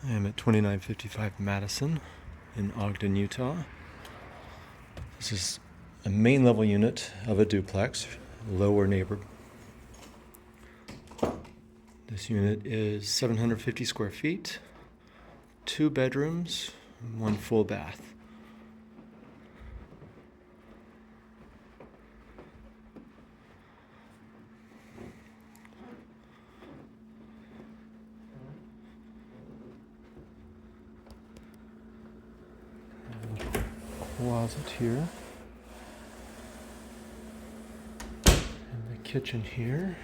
I am at 2955 Madison in Ogden, Utah. This is a main level unit of a duplex, lower neighbor. This unit is 750 square feet, 2 bedrooms, 1 full bath. Closet here, and the kitchen here.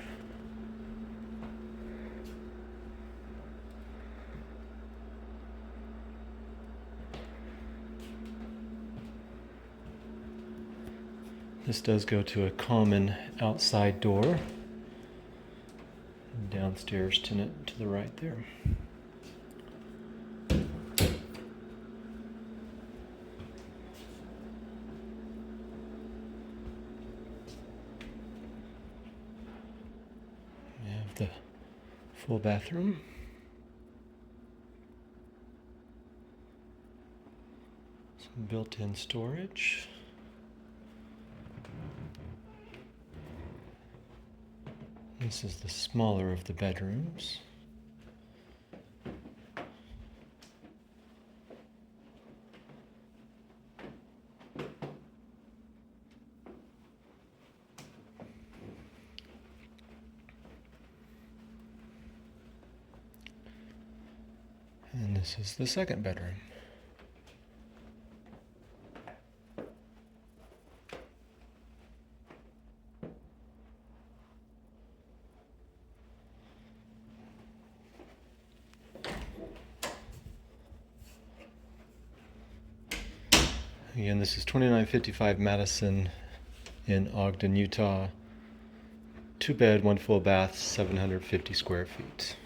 This does go to a common outside door. And downstairs tenant to the right there. We have the full bathroom. Some built-in storage. This is the smaller of the bedrooms. And this is the second bedroom. Again, this is 2955 Madison in Ogden, Utah. 2 bed, 1 full bath, 750 square feet.